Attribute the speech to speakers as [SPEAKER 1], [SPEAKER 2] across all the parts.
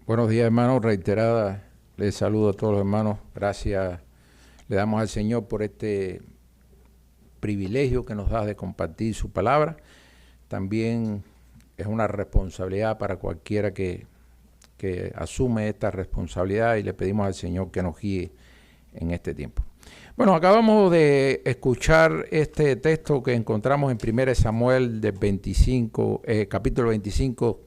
[SPEAKER 1] Buenos días, hermanos. Reiterada, les saludo a todos los hermanos. Gracias le damos al Señor por este privilegio que nos da de compartir su palabra. También es una responsabilidad para cualquiera que asume esta responsabilidad, y le pedimos al Señor que nos guíe en este tiempo. Bueno, acabamos de escuchar este texto que encontramos en 1 Samuel del capítulo 25,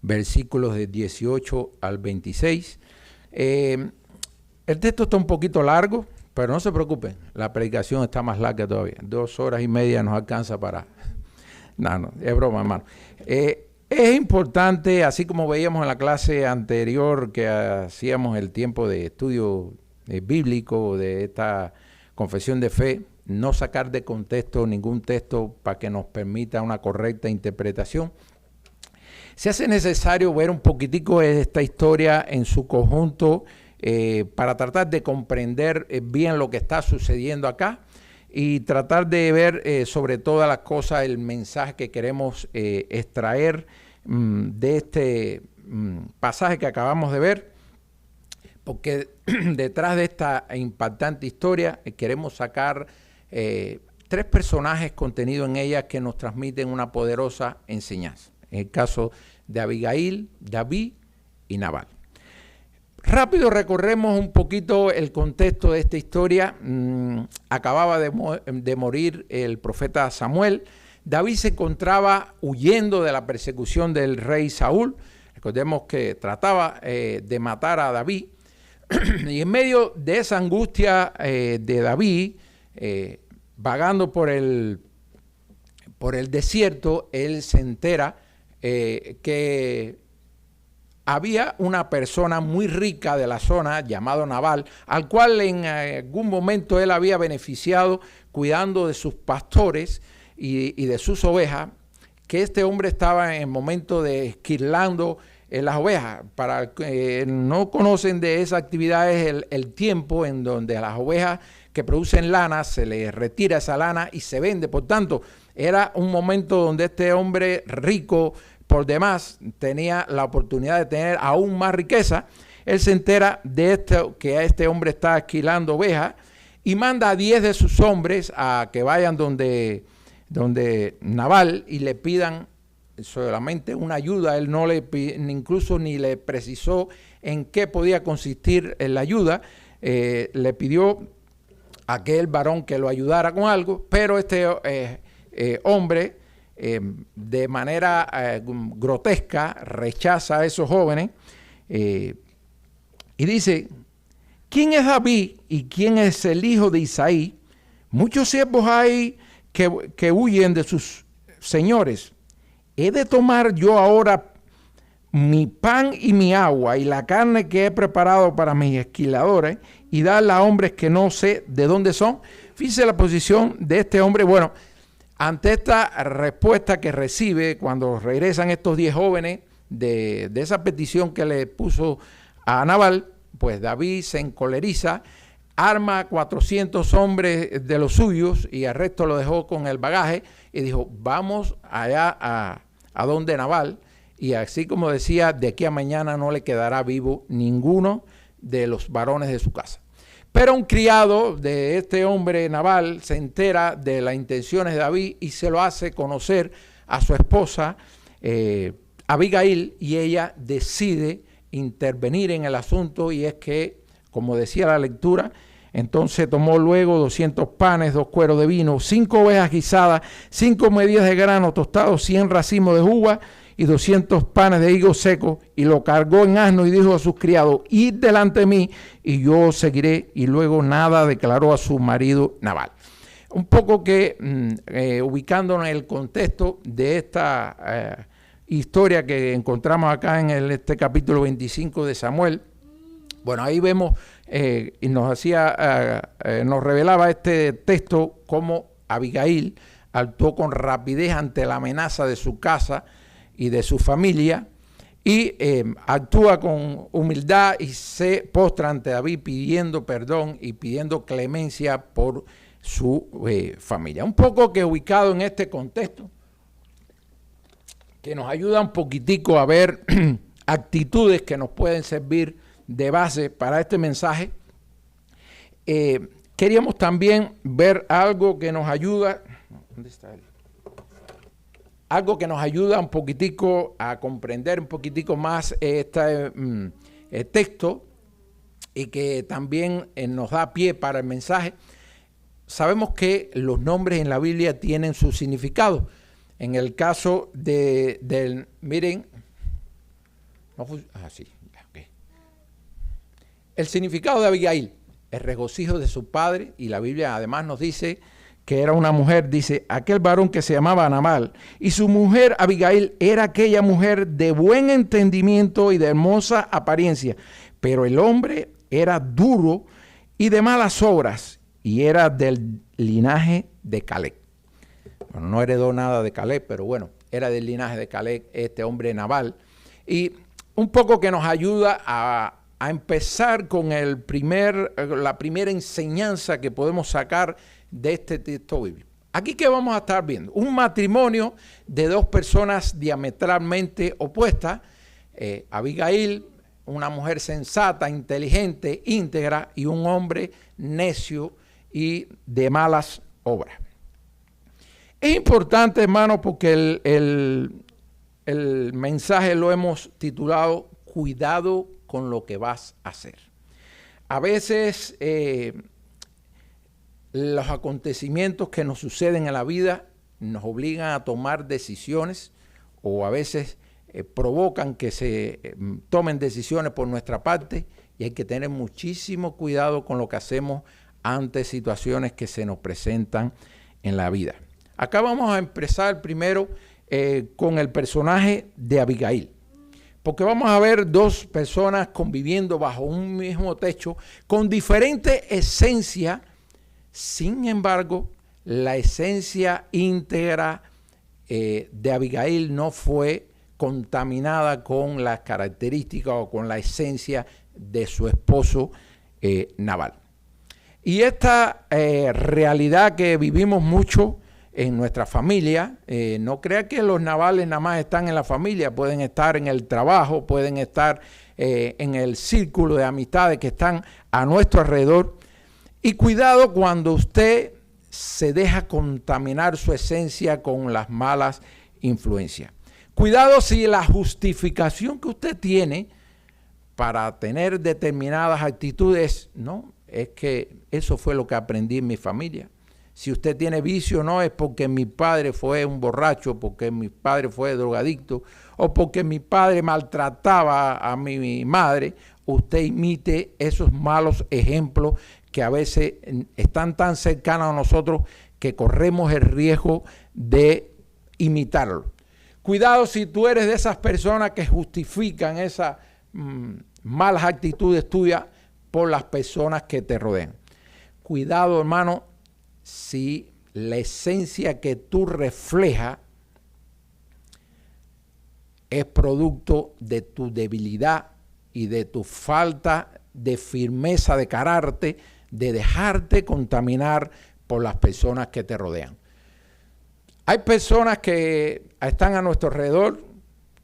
[SPEAKER 1] versículos de 18 al 26. El texto está un poquito largo, pero no se preocupen, la predicación está más larga todavía. 2 horas y media nos alcanza para... No, es broma, hermano. Es importante, así como veíamos en la clase anterior que hacíamos el tiempo de estudio bíblico de esta confesión de fe, no sacar de contexto ningún texto para que nos permita una correcta interpretación. Se hace necesario ver un poquitico esta historia en su conjunto para tratar de comprender bien lo que está sucediendo acá y tratar de ver sobre todas las cosas el mensaje que queremos extraer de este pasaje que acabamos de ver, porque detrás de esta impactante historia queremos sacar 3 personajes contenidos en ella que nos transmiten una poderosa enseñanza. En el caso de Abigail, David y Nabal. Rápido recorremos un poquito el contexto de esta historia. Acababa de morir el profeta Samuel. David se encontraba huyendo de la persecución del rey Saúl. Recordemos que trataba de matar a David. Y en medio de esa angustia de David, vagando por el desierto, él se entera que había una persona muy rica de la zona llamado Nabal, al cual en algún momento él había beneficiado cuidando de sus pastores y de sus ovejas, que este hombre estaba en el momento de esquilando las ovejas. Para que no conocen de esa actividad, es el tiempo en donde a las ovejas que producen lana se les retira esa lana y se vende. Por tanto, era un momento donde este hombre rico por demás tenía la oportunidad de tener aún más riqueza. Él se entera de esto, que este hombre está esquilando ovejas, y manda a 10 de sus hombres a que vayan donde Nabal y le pidan solamente una ayuda. Él no le incluso ni le precisó en qué podía consistir en la ayuda. Le pidió a aquel varón que lo ayudara con algo, pero este hombre de manera grotesca rechaza a esos jóvenes y dice: ¿quién es David y quién es el hijo de Isaí? Muchos siervos hay que huyen de sus señores. ¿He de tomar yo ahora mi pan y mi agua y la carne que he preparado para mis esquiladores y darla a hombres que no sé de dónde son? Fíjese la posición de este hombre. Bueno, ante esta respuesta que recibe cuando regresan estos 10 jóvenes de esa petición que le puso a Nabal, pues David se encoleriza, arma 400 hombres de los suyos y al resto lo dejó con el bagaje y dijo: vamos allá a donde Nabal, y así como decía, de aquí a mañana no le quedará vivo ninguno de los varones de su casa. Pero un criado de este hombre Nabal se entera de las intenciones de David y se lo hace conocer a su esposa Abigail, y ella decide intervenir en el asunto. Y es que, como decía la lectura, entonces tomó luego 200 panes, 2 cueros de vino, 5 ovejas guisadas, 5 medidas de grano tostado, 100 racimos de uva y 200 panes de higo seco, y lo cargó en asno y dijo a sus criados: id delante de mí y yo os seguiré. Y luego nada declaró a su marido Nabal. Un poco que ubicándonos en el contexto de esta historia que encontramos acá en este capítulo 25 de Samuel. Bueno, ahí vemos y nos revelaba este texto cómo Abigail actuó con rapidez ante la amenaza de su casa y de su familia, y actúa con humildad y se postra ante David pidiendo perdón y pidiendo clemencia por su familia. Un poco que ubicado en este contexto, que nos ayuda un poquitico a ver actitudes que nos pueden servir de base para este mensaje. Queríamos también ver algo que nos ayuda. ¿Dónde está él? Algo que nos ayuda un poquitico a comprender un poquitico más este texto y que también nos da pie para el mensaje. Sabemos que los nombres en la Biblia tienen su significado. En el caso miren, sí, okay. El significado de Abigail, el regocijo de su padre, y la Biblia además nos dice que era una mujer, dice, aquel varón que se llamaba Nabal, y su mujer Abigail era aquella mujer de buen entendimiento y de hermosa apariencia, pero el hombre era duro y de malas obras, y era del linaje de Caleb. Bueno, no heredó nada de Caleb, pero bueno, era del linaje de Caleb, este hombre Nabal. Y un poco que nos ayuda a empezar con la primera enseñanza que podemos sacar de este texto bíblico. Aquí que vamos a estar viendo un matrimonio de dos personas diametralmente opuestas. Abigail, una mujer sensata, inteligente, íntegra, y un hombre necio y de malas obras. Es importante, hermano, porque el mensaje lo hemos titulado Cuidado con lo que vas a hacer. A veces los acontecimientos que nos suceden en la vida nos obligan a tomar decisiones, o a veces provocan que se tomen decisiones por nuestra parte, y hay que tener muchísimo cuidado con lo que hacemos ante situaciones que se nos presentan en la vida. Acá vamos a empezar primero con el personaje de Abigail, porque vamos a ver dos personas conviviendo bajo un mismo techo con diferente esencia. Sin embargo, la esencia íntegra de Abigail no fue contaminada con las características o con la esencia de su esposo Nabal. Y esta realidad que vivimos mucho en nuestra familia, no crea que los Nabales nada más están en la familia, pueden estar en el trabajo, pueden estar en el círculo de amistades que están a nuestro alrededor. Y cuidado cuando usted se deja contaminar su esencia con las malas influencias. Cuidado si la justificación que usted tiene para tener determinadas actitudes, no, es que eso fue lo que aprendí en mi familia. Si usted tiene vicio, no es porque mi padre fue un borracho, porque mi padre fue drogadicto, o porque mi padre maltrataba a mi madre. Usted imite esos malos ejemplos que a veces están tan cercanos a nosotros que corremos el riesgo de imitarlo. Cuidado si tú eres de esas personas que justifican esas malas actitudes tuyas por las personas que te rodean. Cuidado, hermano, si la esencia que tú reflejas es producto de tu debilidad y de tu falta de firmeza de carácter, de dejarte contaminar por las personas que te rodean. Hay personas que están a nuestro alrededor,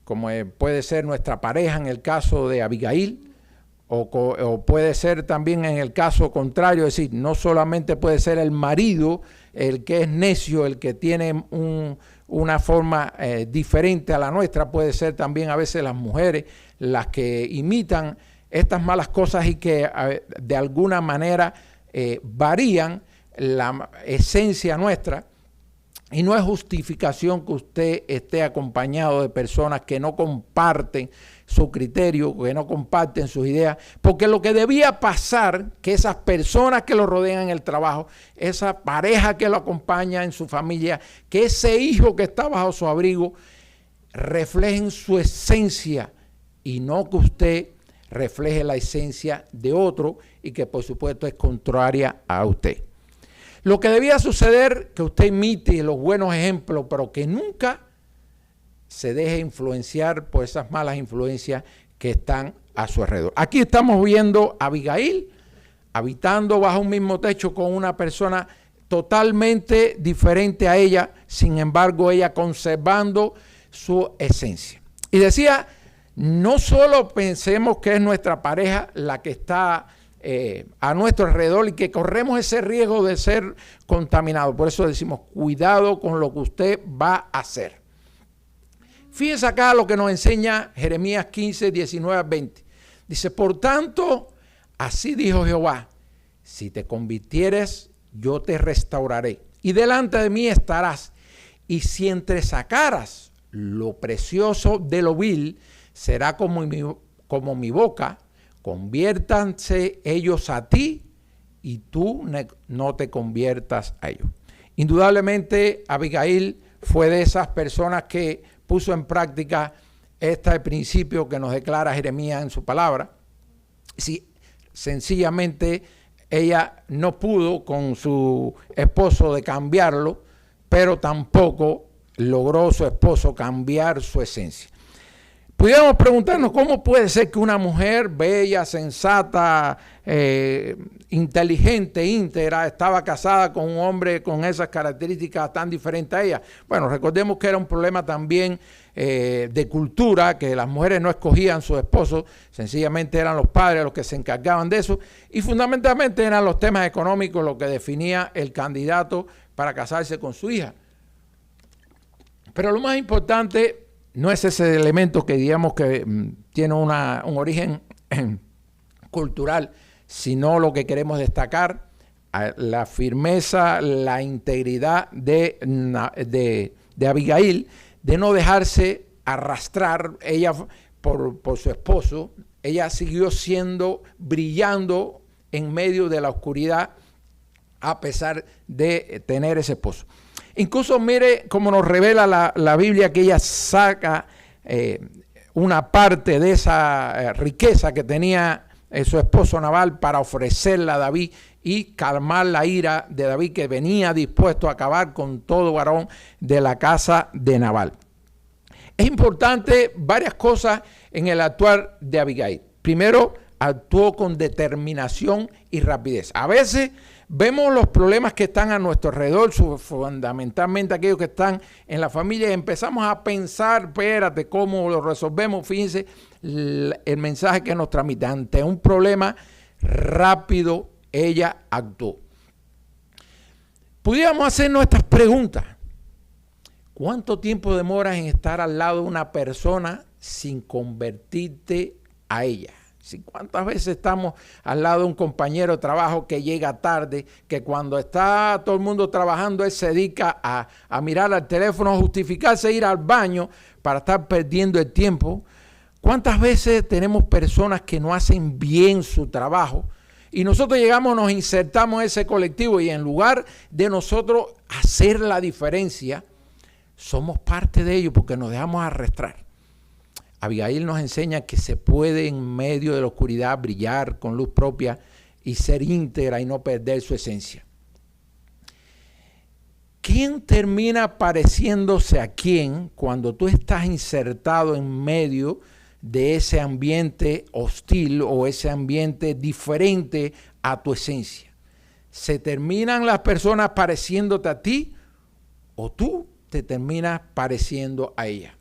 [SPEAKER 1] como puede ser nuestra pareja en el caso de Abigail, o puede ser también en el caso contrario, es decir, no solamente puede ser el marido el que es necio, el que tiene una forma diferente a la nuestra, puede ser también a veces las mujeres las que imitan estas malas cosas y que de alguna manera varían la esencia nuestra. Y no es justificación que usted esté acompañado de personas que no comparten su criterio, que no comparten sus ideas, porque lo que debía pasar, que esas personas que lo rodean en el trabajo, esa pareja que lo acompaña en su familia, que ese hijo que está bajo su abrigo, reflejen su esencia y no que usted refleje la esencia de otro y que por supuesto es contraria a usted. Lo que debía suceder, que usted imite los buenos ejemplos, pero que nunca se deje influenciar por esas malas influencias que están a su alrededor. Aquí estamos viendo a Abigail habitando bajo un mismo techo con una persona totalmente diferente a ella, sin embargo ella conservando su esencia. Y decía, no solo pensemos que es nuestra pareja la que está a nuestro alrededor y que corremos ese riesgo de ser contaminados. Por eso decimos, cuidado con lo que usted va a hacer. Fíjense acá lo que nos enseña Jeremías 15, 19 al 20. Dice, por tanto, así dijo Jehová, si te convirtieres, yo te restauraré, y delante de mí estarás, y si entresacaras lo precioso de lo vil, será como mi boca, conviértanse ellos a ti, y tú no te conviertas a ellos. Indudablemente, Abigail fue de esas personas que puso en práctica este principio que nos declara Jeremías en su palabra. Si sencillamente ella no pudo con su esposo de cambiarlo, pero tampoco logró su esposo cambiar su esencia. Pudiéramos preguntarnos cómo puede ser que una mujer bella, sensata, inteligente, íntegra, estaba casada con un hombre con esas características tan diferentes a ella. Bueno, recordemos que era un problema también de cultura, que las mujeres no escogían sus esposos, sencillamente eran los padres los que se encargaban de eso, y fundamentalmente eran los temas económicos lo que definía el candidato para casarse con su hija. Pero lo más importante no es ese elemento que digamos que tiene un origen cultural, sino lo que queremos destacar, la firmeza, la integridad de Abigail, de no dejarse arrastrar ella por su esposo. Ella siguió brillando en medio de la oscuridad a pesar de tener ese esposo. Incluso mire cómo nos revela la Biblia que ella saca una parte de esa riqueza que tenía su esposo Nabal para ofrecerla a David y calmar la ira de David, que venía dispuesto a acabar con todo varón de la casa de Nabal. Es importante varias cosas en el actuar de Abigail. Primero, actuó con determinación y rapidez. A veces vemos los problemas que están a nuestro alrededor, fundamentalmente aquellos que están en la familia, y empezamos a pensar, espérate, ¿cómo lo resolvemos? Fíjense el mensaje que nos transmite. Ante un problema rápido, ella actuó. Pudiéramos hacer nuestras preguntas. ¿Cuánto tiempo demoras en estar al lado de una persona sin convertirte a ella? ¿Cuántas veces estamos al lado de un compañero de trabajo que llega tarde, que cuando está todo el mundo trabajando, él se dedica a mirar al teléfono, a justificarse, ir al baño para estar perdiendo el tiempo? ¿Cuántas veces tenemos personas que no hacen bien su trabajo y nosotros llegamos, nos insertamos en ese colectivo y en lugar de nosotros hacer la diferencia, somos parte de ello porque nos dejamos arrastrar? Abigail nos enseña que se puede en medio de la oscuridad brillar con luz propia y ser íntegra y no perder su esencia. ¿Quién termina pareciéndose a quién cuando tú estás insertado en medio de ese ambiente hostil o ese ambiente diferente a tu esencia? ¿Se terminan las personas pareciéndote a ti o tú te terminas pareciendo a ella?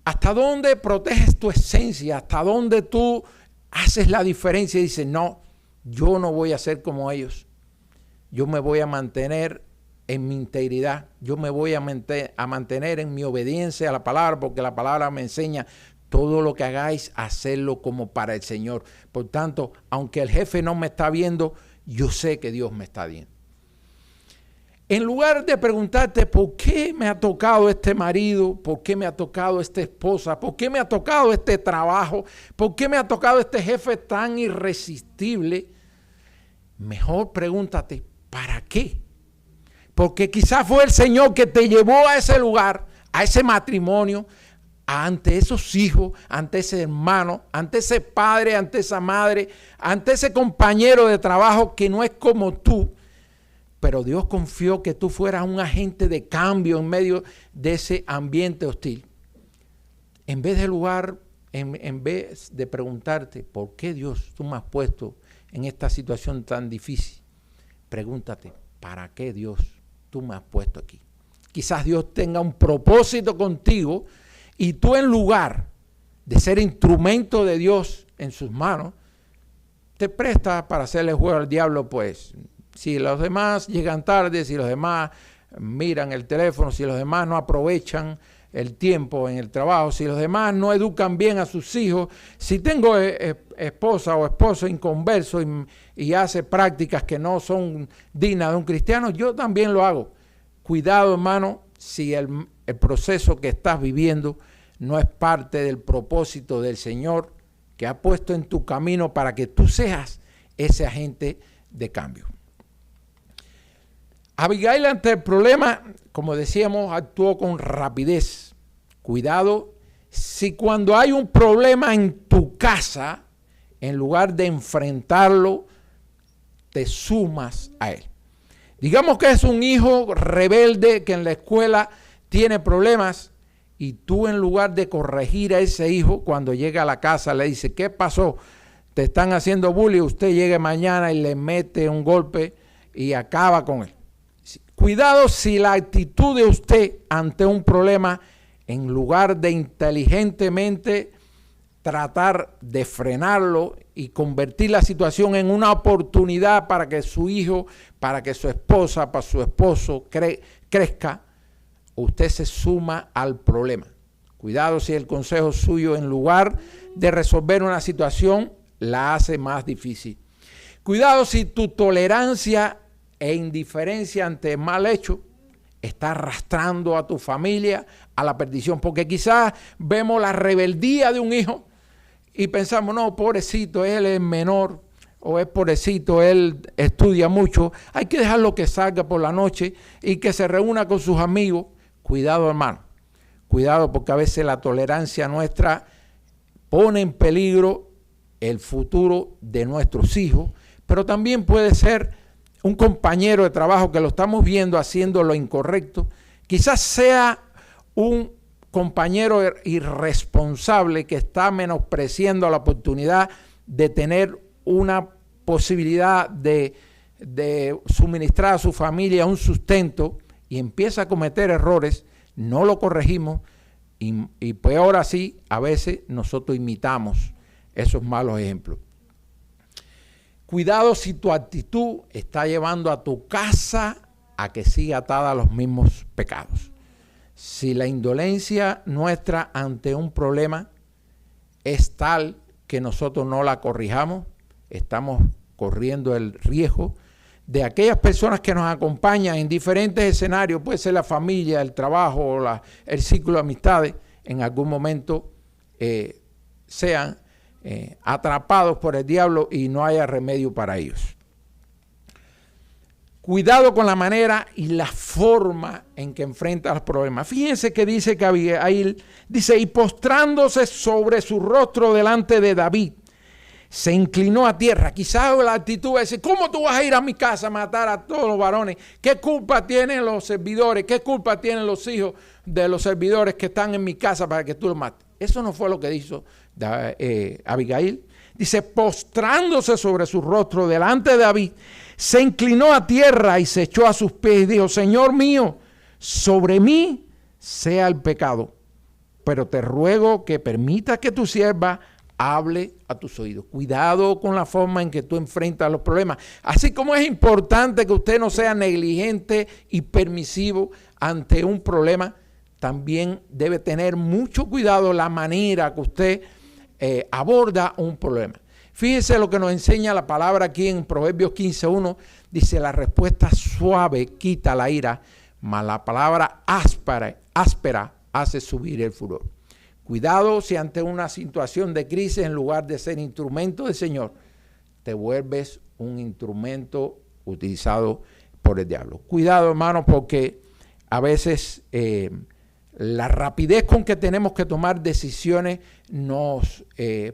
[SPEAKER 1] ¿Hasta dónde proteges tu esencia? ¿Hasta dónde tú haces la diferencia y dices, no, yo no voy a ser como ellos? Yo me voy a mantener en mi integridad. Yo me voy a mantener en mi obediencia a la palabra, porque la palabra me enseña todo lo que hagáis, hacerlo como para el Señor. Por tanto, aunque el jefe no me está viendo, yo sé que Dios me está viendo. En lugar de preguntarte por qué me ha tocado este marido, por qué me ha tocado esta esposa, por qué me ha tocado este trabajo, por qué me ha tocado este jefe tan irresistible, mejor pregúntate, ¿para qué? Porque quizás fue el Señor que te llevó a ese lugar, a ese matrimonio, ante esos hijos, ante ese hermano, ante ese padre, ante esa madre, ante ese compañero de trabajo que no es como tú. Pero Dios confió que tú fueras un agente de cambio en medio de ese ambiente hostil. En vez de preguntarte, ¿por qué Dios tú me has puesto en esta situación tan difícil? Pregúntate, ¿para qué Dios tú me has puesto aquí? Quizás Dios tenga un propósito contigo y tú en lugar de ser instrumento de Dios en sus manos, te presta para hacerle juego al diablo, pues. Si los demás llegan tarde, si los demás miran el teléfono, si los demás no aprovechan el tiempo en el trabajo, si los demás no educan bien a sus hijos, si tengo esposa o esposo inconverso y hace prácticas que no son dignas de un cristiano, yo también lo hago. Cuidado, hermano, si el proceso que estás viviendo no es parte del propósito del Señor que ha puesto en tu camino para que tú seas ese agente de cambio. Abigail, ante el problema, como decíamos, actuó con rapidez. Cuidado, si cuando hay un problema en tu casa, en lugar de enfrentarlo, te sumas a él. Digamos que es un hijo rebelde que en la escuela tiene problemas y tú, en lugar de corregir a ese hijo, cuando llega a la casa le dice, ¿qué pasó? Te están haciendo bullying, usted llegue mañana y le mete un golpe y acaba con él. Cuidado si la actitud de usted ante un problema, en lugar de inteligentemente tratar de frenarlo y convertir la situación en una oportunidad para que su hijo, para que su esposa, para su esposo crezca, usted se suma al problema. Cuidado si el consejo suyo, en lugar de resolver una situación, la hace más difícil. Cuidado si tu tolerancia e indiferencia ante el mal hecho está arrastrando a tu familia a la perdición, porque quizás vemos la rebeldía de un hijo y pensamos, no, pobrecito, él es menor, o es pobrecito, él estudia mucho, hay que dejarlo que salga por la noche y que se reúna con sus amigos. Cuidado, hermano, cuidado, porque a veces la tolerancia nuestra pone en peligro el futuro de nuestros hijos, pero también puede ser un compañero de trabajo que lo estamos viendo haciendo lo incorrecto. Quizás sea un compañero irresponsable que está menospreciando la oportunidad de tener una posibilidad de suministrar a su familia un sustento y empieza a cometer errores, no lo corregimos y peor así, a veces nosotros imitamos esos malos ejemplos. Cuidado si tu actitud está llevando a tu casa a que siga atada a los mismos pecados. Si la indolencia nuestra ante un problema es tal que nosotros no la corrijamos, estamos corriendo el riesgo de aquellas personas que nos acompañan en diferentes escenarios, puede ser la familia, el trabajo o el círculo de amistades, en algún momento sean atrapados por el diablo y no haya remedio para ellos. Cuidado con la manera y la forma en que enfrenta los problemas. Fíjense que dice que Abigail, dice, y postrándose sobre su rostro delante de David, se inclinó a tierra. Quizás la actitud es decir, ¿cómo tú vas a ir a mi casa a matar a todos los varones? ¿Qué culpa tienen los servidores? ¿Qué culpa tienen los hijos de los servidores que están en mi casa para que tú los mates? Eso no fue lo que hizo Abigail. Dice, postrándose sobre su rostro delante de David, se inclinó a tierra y se echó a sus pies y dijo, Señor mío, sobre mí sea el pecado, pero te ruego que permitas que tu sierva hable a tus oídos. Cuidado con la forma en que tú enfrentas los problemas. Así como es importante que usted no sea negligente y permisivo ante un problema, también debe tener mucho cuidado la manera que usted aborda un problema. Fíjese lo que nos enseña la palabra aquí en Proverbios 15:1. Dice, la respuesta suave quita la ira, mas la palabra áspera hace subir el furor. Cuidado si ante una situación de crisis, en lugar de ser instrumento del Señor, te vuelves un instrumento utilizado por el diablo. Cuidado, hermano, porque a veces la rapidez con que tenemos que tomar decisiones nos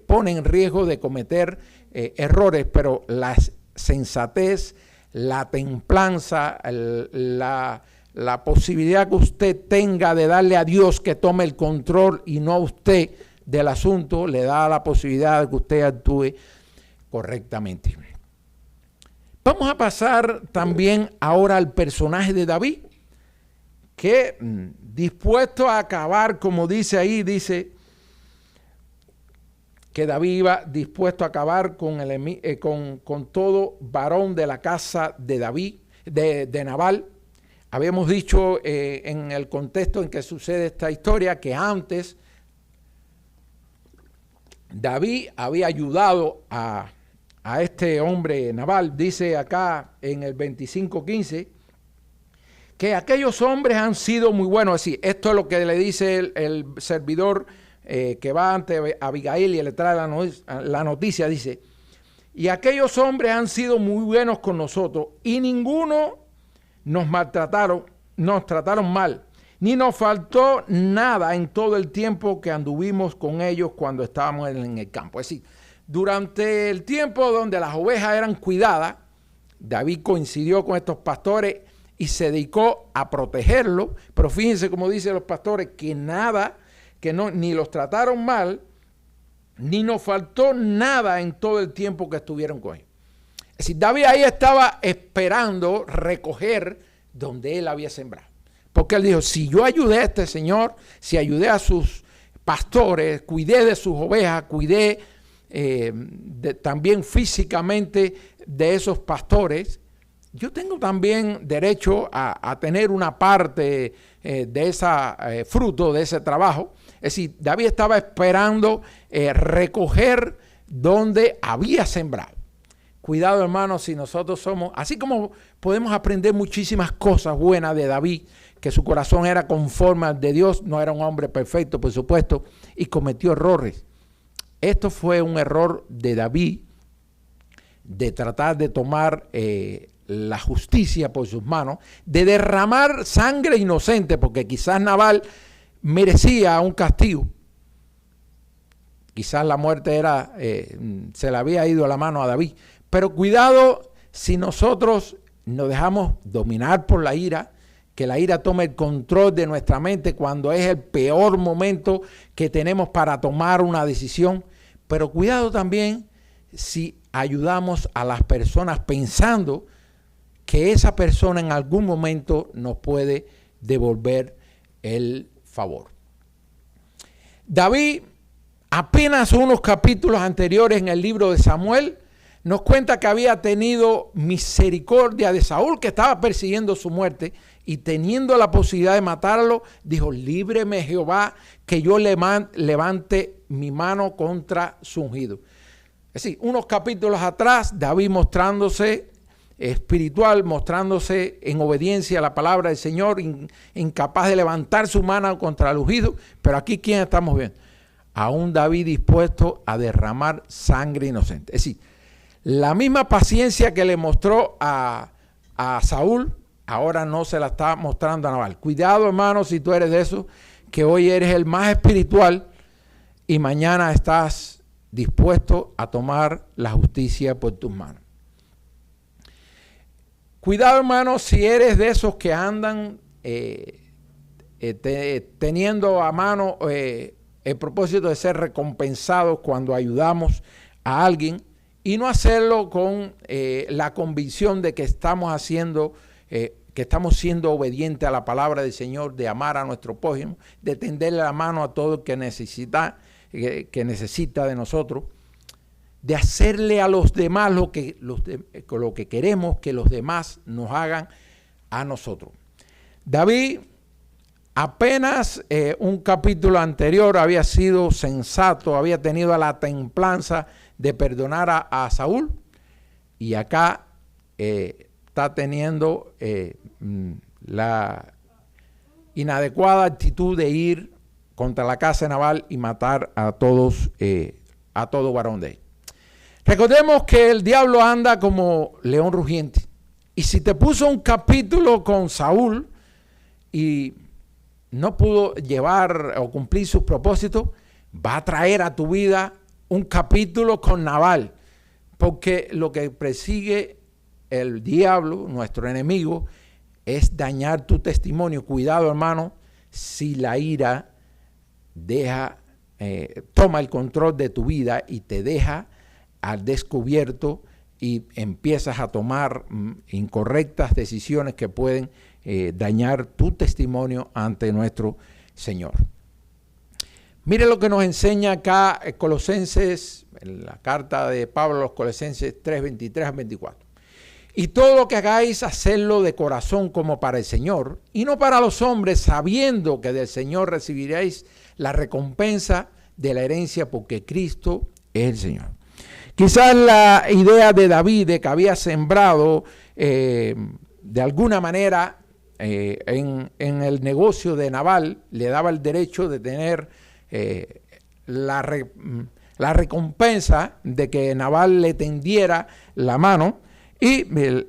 [SPEAKER 1] pone en riesgo de cometer errores, pero la sensatez, la templanza, la posibilidad que usted tenga de darle a Dios que tome el control y no a usted del asunto, le da la posibilidad de que usted actúe correctamente. Vamos a pasar también ahora al personaje de David, que dispuesto a acabar, como dice ahí, dice, que David iba dispuesto a acabar con todo varón de la casa de David, de Nabal. Habíamos dicho en el contexto en que sucede esta historia que antes David había ayudado a este hombre Nabal. Dice acá en el 25:15 que aquellos hombres han sido muy buenos. Así, esto es lo que le dice el servidor que va ante Abigail y le trae la noticia. Dice, y aquellos hombres han sido muy buenos con nosotros y ninguno nos trataron mal, ni nos faltó nada en todo el tiempo que anduvimos con ellos cuando estábamos en el campo. Es decir, durante el tiempo donde las ovejas eran cuidadas, David coincidió con estos pastores y se dedicó a protegerlos. Pero fíjense como dicen los pastores, que nada, ni los trataron mal, ni nos faltó nada en todo el tiempo que estuvieron con ellos. Es decir, David ahí estaba esperando recoger donde él había sembrado. Porque él dijo, si yo ayudé a este señor, si ayudé a sus pastores, cuidé de sus ovejas, cuidé también físicamente de esos pastores, yo tengo también derecho a tener una parte de ese fruto, de ese trabajo. Es decir, David estaba esperando recoger donde había sembrado. Cuidado, hermanos, si nosotros somos, así como podemos aprender muchísimas cosas buenas de David, que su corazón era conforme al de Dios, no era un hombre perfecto, por supuesto, y cometió errores. Esto fue un error de David, de tratar de tomar la justicia por sus manos, de derramar sangre inocente, porque quizás Nabal merecía un castigo. Quizás la muerte se le había ido a la mano a David. Pero cuidado si nosotros nos dejamos dominar por la ira, que la ira tome el control de nuestra mente cuando es el peor momento que tenemos para tomar una decisión. Pero cuidado también si ayudamos a las personas pensando que esa persona en algún momento nos puede devolver el favor. David, apenas unos capítulos anteriores en el libro de Samuel, nos cuenta que había tenido misericordia de Saúl, que estaba persiguiendo su muerte, y teniendo la posibilidad de matarlo, dijo, líbreme Jehová, que yo levante mi mano contra su ungido. Es decir, unos capítulos atrás, David mostrándose espiritual, mostrándose en obediencia a la palabra del Señor, incapaz de levantar su mano contra el ungido. Pero aquí, ¿quién estamos viendo? A un David dispuesto a derramar sangre inocente. Es decir, la misma paciencia que le mostró a Saúl, ahora no se la está mostrando a Nabal. Cuidado, hermano, si tú eres de esos, que hoy eres el más espiritual y mañana estás dispuesto a tomar la justicia por tus manos. Cuidado, hermano, si eres de esos que andan teniendo a mano el propósito de ser recompensados cuando ayudamos a alguien, y no hacerlo con la convicción de que estamos haciendo, que estamos siendo obedientes a la palabra del Señor, de amar a nuestro prójimo, de tenderle la mano a todo el que necesita de nosotros, de hacerle a los demás lo que queremos que los demás nos hagan a nosotros. David, apenas un capítulo anterior, había sido sensato, había tenido la templanza de perdonar a Saúl, y acá está teniendo la inadecuada actitud de ir contra la casa de Nabal y matar a todo varón de él. Recordemos que el diablo anda como león rugiente, y si te puso un capítulo con Saúl y no pudo llevar o cumplir sus propósitos, va a traer a tu vida un capítulo con Nabal, porque lo que persigue el diablo, nuestro enemigo, es dañar tu testimonio. Cuidado, hermano, si la ira toma el control de tu vida y te deja al descubierto y empiezas a tomar incorrectas decisiones que pueden dañar tu testimonio ante nuestro Señor. Mire lo que nos enseña acá Colosenses, en la carta de Pablo a los Colosenses 3, 23 a 24. Y todo lo que hagáis, hacedlo de corazón como para el Señor, y no para los hombres, sabiendo que del Señor recibiréis la recompensa de la herencia, porque Cristo es el Señor. Quizás la idea de David de que había sembrado de alguna manera en el negocio de Nabal, le daba el derecho de tener la recompensa de que Nabal le tendiera la mano, y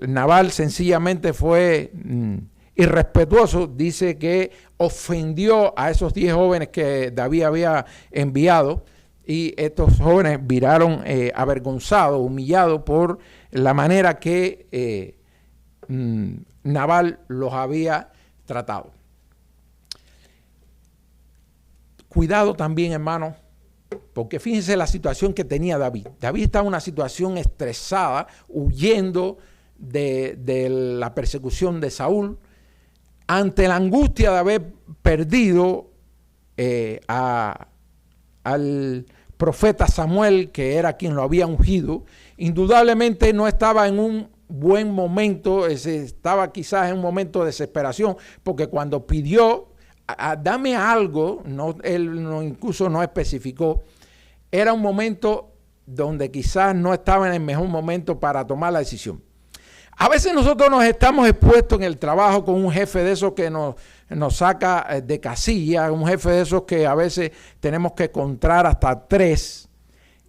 [SPEAKER 1] Nabal sencillamente fue irrespetuoso. Dice que ofendió a esos 10 jóvenes que David había enviado, y estos jóvenes viraron avergonzados, humillados por la manera que Nabal los había tratado. Cuidado también, hermano, porque fíjense la situación que tenía David. David estaba en una situación estresada, huyendo de la persecución de Saúl, ante la angustia de haber perdido al profeta Samuel, que era quien lo había ungido. Indudablemente no estaba en un buen momento, estaba quizás en un momento de desesperación, porque cuando pidió, dame algo, él incluso no especificó, era un momento donde quizás no estaba en el mejor momento para tomar la decisión. A veces nosotros nos estamos expuestos en el trabajo con un jefe de esos que nos saca de casilla, un jefe de esos que a veces tenemos que encontrar hasta 3,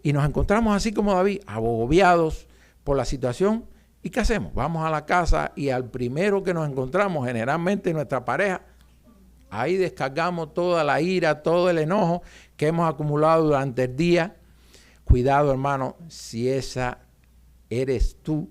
[SPEAKER 1] y nos encontramos así como David, agobiados por la situación. ¿Y qué hacemos? Vamos a la casa y al primero que nos encontramos, generalmente nuestra pareja, ahí descargamos toda la ira, todo el enojo que hemos acumulado durante el día. Cuidado, hermano, si esa eres tú,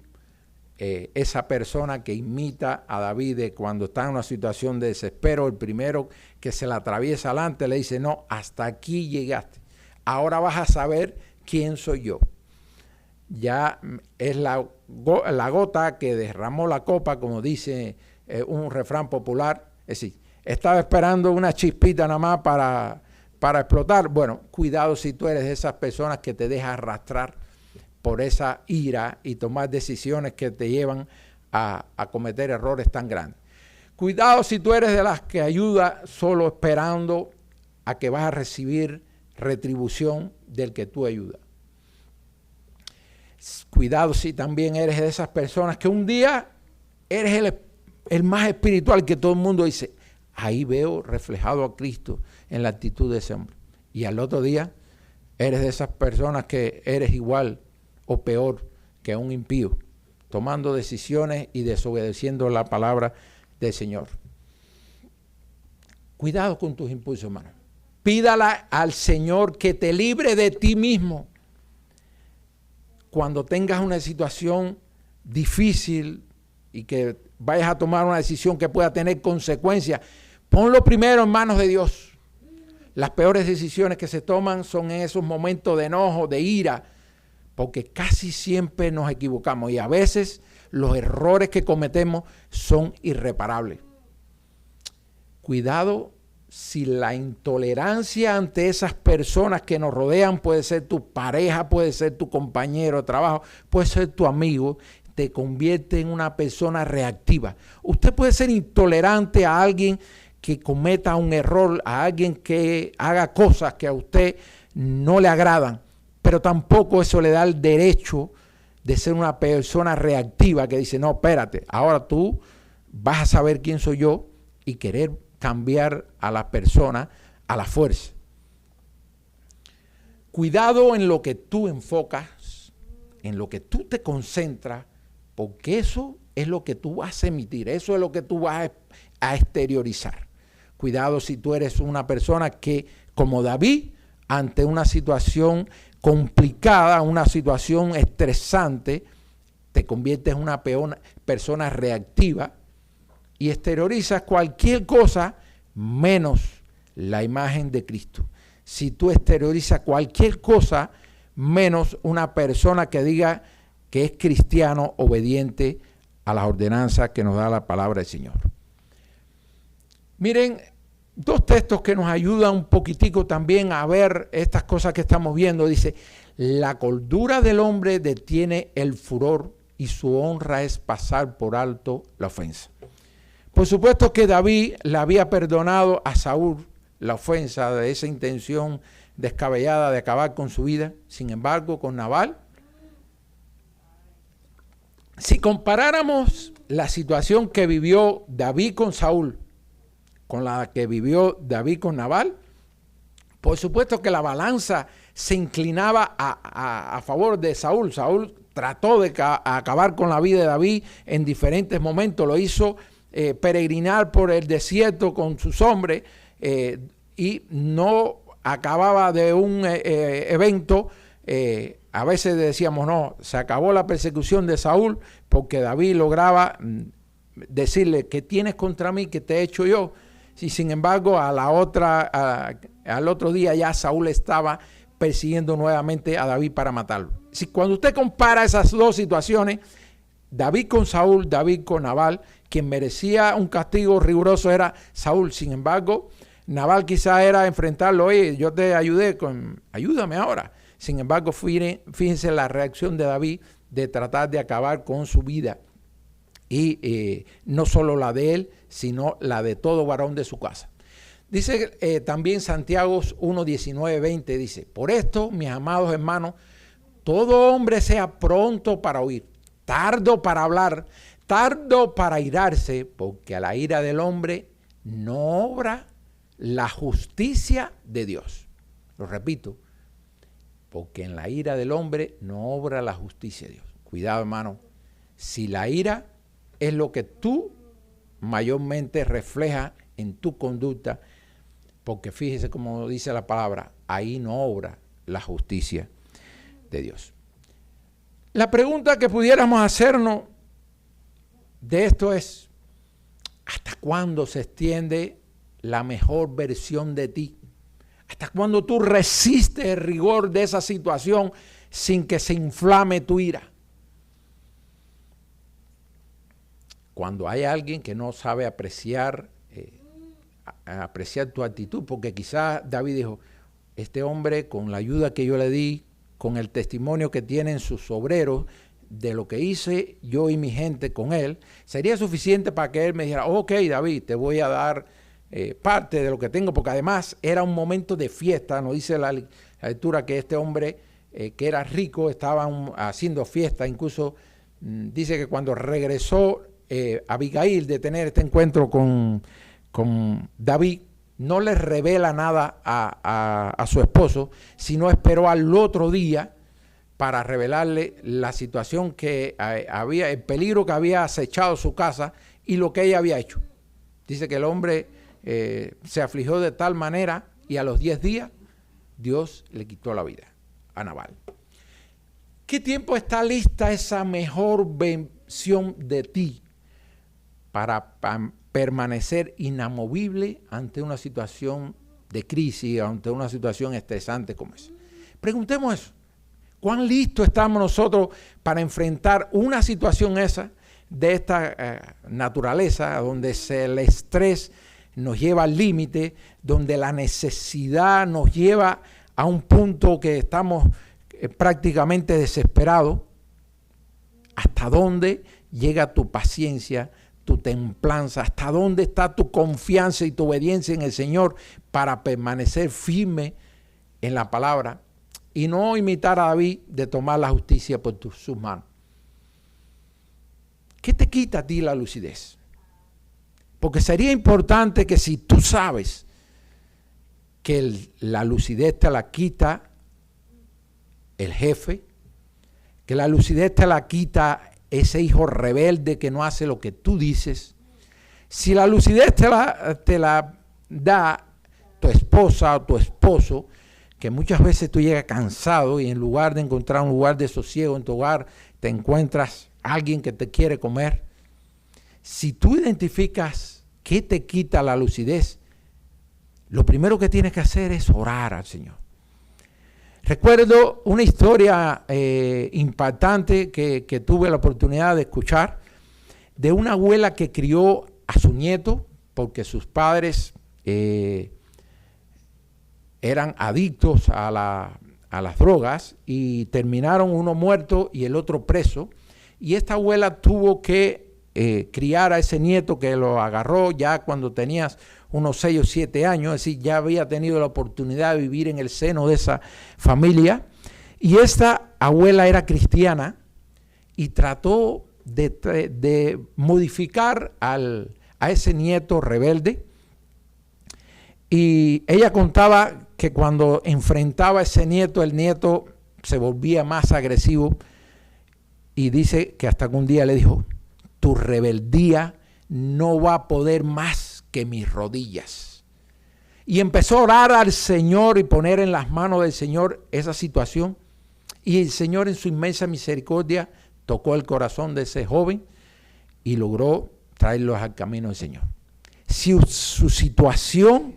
[SPEAKER 1] esa persona que imita a David cuando está en una situación de desespero, el primero que se la atraviesa adelante le dice, no, hasta aquí llegaste, ahora vas a saber quién soy yo. Ya es la gota que derramó la copa, como dice un refrán popular. Es decir, estaba esperando una chispita nada más para explotar. Bueno, cuidado si tú eres de esas personas que te dejas arrastrar por esa ira y tomar decisiones que te llevan a cometer errores tan grandes. Cuidado si tú eres de las que ayuda solo esperando a que vas a recibir retribución del que tú ayudas. Cuidado si también eres de esas personas que un día eres el más espiritual, que todo el mundo dice, ahí veo reflejado a Cristo en la actitud de ese hombre. Y al otro día eres de esas personas que eres igual o peor que un impío, tomando decisiones y desobedeciendo la palabra del Señor. Cuidado con tus impulsos, hermano. Pídala al Señor que te libre de ti mismo. Cuando tengas una situación difícil y que vayas a tomar una decisión que pueda tener consecuencias, ponlo primero en manos de Dios. Las peores decisiones que se toman son en esos momentos de enojo, de ira, porque casi siempre nos equivocamos y a veces los errores que cometemos son irreparables. Cuidado si la intolerancia ante esas personas que nos rodean, puede ser tu pareja, puede ser tu compañero de trabajo, puede ser tu amigo, te convierte en una persona reactiva. Usted puede ser intolerante a alguien que cometa un error, a alguien que haga cosas que a usted no le agradan, pero tampoco eso le da el derecho de ser una persona reactiva que dice, no, espérate, ahora tú vas a saber quién soy yo y querer cambiar a la persona a la fuerza. Cuidado en lo que tú enfocas, en lo que tú te concentras, porque eso es lo que tú vas a emitir, eso es lo que tú vas a exteriorizar. Cuidado si tú eres una persona que, como David, ante una situación complicada, una situación estresante, te conviertes en una persona reactiva y exteriorizas cualquier cosa menos la imagen de Cristo. Si tú exteriorizas cualquier cosa menos una persona que diga que es cristiano obediente a las ordenanzas que nos da la palabra del Señor. Miren, dos textos que nos ayudan un poquitico también a ver estas cosas que estamos viendo. Dice, la cordura del hombre detiene el furor y su honra es pasar por alto la ofensa. Por supuesto que David le había perdonado a Saúl la ofensa de esa intención descabellada de acabar con su vida. Sin embargo, con Nabal, si comparáramos la situación que vivió David con Saúl con la que vivió David con Nabal, por supuesto que la balanza se inclinaba a favor de Saúl. Saúl trató de acabar con la vida de David en diferentes momentos, lo hizo peregrinar por el desierto con sus hombres y no acababa de un evento. A veces decíamos, no, se acabó la persecución de Saúl porque David lograba decirle, ¿qué tienes contra mí? ¿Qué te he hecho yo? Y sin embargo, al otro día ya Saúl estaba persiguiendo nuevamente a David para matarlo. Si cuando usted compara esas dos situaciones, David con Saúl, David con Nabal, quien merecía un castigo riguroso era Saúl. Sin embargo, Nabal quizá era enfrentarlo, oye, yo te ayudé, ayúdame ahora. Sin embargo, fíjense la reacción de David de tratar de acabar con su vida. Y no solo la de él, sino la de todo varón de su casa. Dice también Santiago 1, 19, 20, dice, por esto, mis amados hermanos, todo hombre sea pronto para oír, tardo para hablar, tardo para irarse, porque a la ira del hombre no obra la justicia de Dios. Lo repito, porque en la ira del hombre no obra la justicia de Dios. Cuidado, hermano, si la ira es lo que tú mayormente refleja en tu conducta, porque fíjese como dice la palabra, ahí no obra la justicia de Dios. La pregunta que pudiéramos hacernos de esto es, ¿hasta cuándo se extiende la mejor versión de ti? ¿Hasta cuándo tú resistes el rigor de esa situación sin que se inflame tu ira? Cuando hay alguien que no sabe apreciar tu actitud, porque quizás David dijo, este hombre con la ayuda que yo le di, con el testimonio que tienen sus obreros, de lo que hice yo y mi gente con él, sería suficiente para que él me dijera, ok David, te voy a dar parte de lo que tengo, porque además era un momento de fiesta, nos dice la lectura que este hombre que era rico estaba haciendo fiesta, incluso dice que cuando regresó Abigail de tener este encuentro con David, no le revela nada a su esposo, sino esperó al otro día para revelarle la situación que había, el peligro que había acechado su casa y lo que ella había hecho. Dice que el hombre se afligió de tal manera y a los 10 días Dios le quitó la vida a Nabal. ¿Qué tiempo está lista esa mejor versión de ti para permanecer inamovible ante una situación de crisis, ante una situación estresante como esa? Preguntemos eso. ¿Cuán listos estamos nosotros para enfrentar una situación esa, de esta naturaleza, donde el estrés nos lleva al límite, donde la necesidad nos lleva a un punto que estamos prácticamente desesperados? ¿Hasta dónde llega tu paciencia, tu templanza? ¿Hasta dónde está tu confianza y tu obediencia en el Señor para permanecer firme en la palabra y no imitar a David de tomar la justicia por sus manos? ¿Qué te quita a ti la lucidez? Porque sería importante que si tú sabes que la lucidez te la quita el jefe, que la lucidez te la quita ese hijo rebelde que no hace lo que tú dices, si la lucidez te la da tu esposa o tu esposo, que muchas veces tú llegas cansado y en lugar de encontrar un lugar de sosiego en tu hogar, te encuentras a alguien que te quiere comer. Si tú identificas qué te quita la lucidez, lo primero que tienes que hacer es orar al Señor. Recuerdo una historia impactante que tuve la oportunidad de escuchar de una abuela que crió a su nieto porque sus padres eran adictos a las drogas y terminaron uno muerto y el otro preso. Y esta abuela tuvo que criar a ese nieto que lo agarró ya cuando tenías unos 6 o 7 años, es decir, ya había tenido la oportunidad de vivir en el seno de esa familia. Y esta abuela era cristiana y trató de modificar a ese nieto rebelde. Y ella contaba que cuando enfrentaba a ese nieto, el nieto se volvía más agresivo. Y dice que hasta que un día le dijo: tu rebeldía no va a poder más que mis rodillas. Y empezó a orar al Señor y poner en las manos del Señor esa situación. Y el Señor, en su inmensa misericordia, tocó el corazón de ese joven y logró traerlos al camino del Señor. Si su situación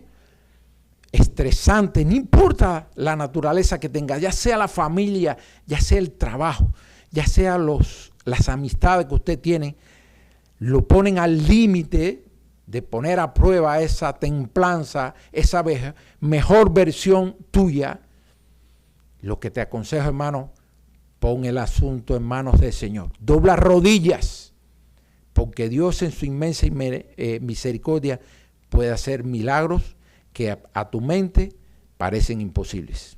[SPEAKER 1] estresante, no importa la naturaleza que tenga, ya sea la familia, ya sea el trabajo, ya sea las amistades que usted tiene, lo ponen al límite de poner a prueba esa templanza, esa mejor versión tuya, lo que te aconsejo, hermano, pon el asunto en manos del Señor. Dobla rodillas, porque Dios en su inmensa misericordia puede hacer milagros que a tu mente parecen imposibles.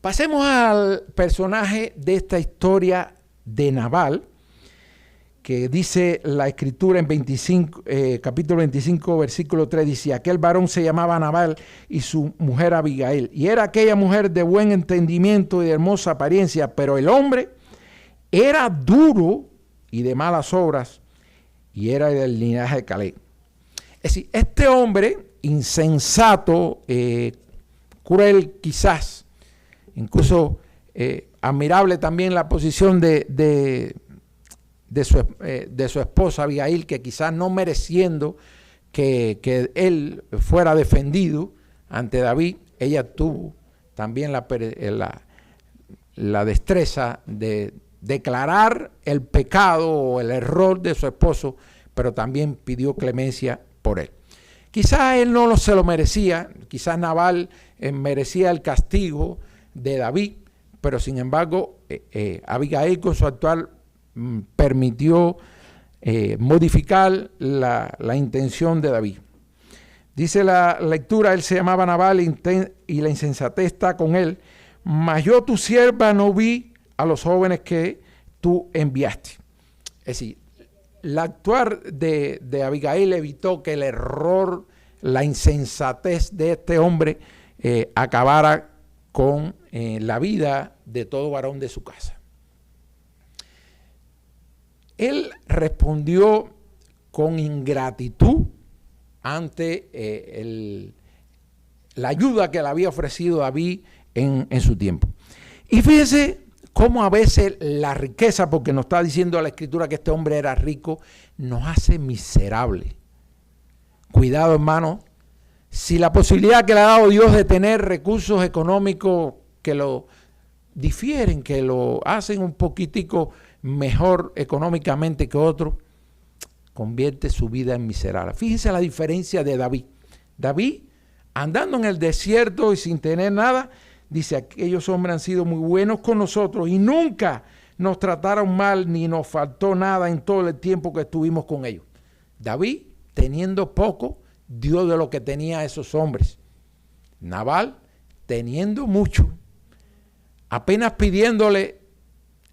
[SPEAKER 1] Pasemos al personaje de esta historia de Nabal, que dice la escritura en capítulo 25, versículo 3, dice: aquel varón se llamaba Nabal y su mujer Abigail, y era aquella mujer de buen entendimiento y de hermosa apariencia, pero el hombre era duro y de malas obras, y era del linaje de Caleb. Es decir, este hombre insensato, cruel quizás, incluso admirable también la posición de su esposa Abigail, que quizás no mereciendo que él fuera defendido ante David, ella tuvo también la destreza de declarar el pecado o el error de su esposo, pero también pidió clemencia por él. Quizás él no se lo merecía, quizás Nabal merecía el castigo de David, pero sin embargo Abigail con su actual permitió modificar la intención de David. Dice la lectura: él se llamaba Nabal y la insensatez está con él, mas yo tu sierva no vi a los jóvenes que tú enviaste. Es decir, la actuar de Abigail evitó que el error, la insensatez de este hombre acabara con la vida de todo varón de su casa. Él respondió con ingratitud ante la ayuda que le había ofrecido David en su tiempo. Y fíjese cómo a veces la riqueza, porque nos está diciendo la Escritura que este hombre era rico, nos hace miserables. Cuidado, hermano, si la posibilidad que le ha dado Dios de tener recursos económicos que lo difieren, que lo hacen un poquitico mejor económicamente que otro, convierte su vida en miserable. Fíjense la diferencia de David. David, andando en el desierto y sin tener nada, dice: aquellos hombres han sido muy buenos con nosotros y nunca nos trataron mal ni nos faltó nada en todo el tiempo que estuvimos con ellos. David, teniendo poco, dio de lo que tenía a esos hombres. Nabal, teniendo mucho, apenas pidiéndole: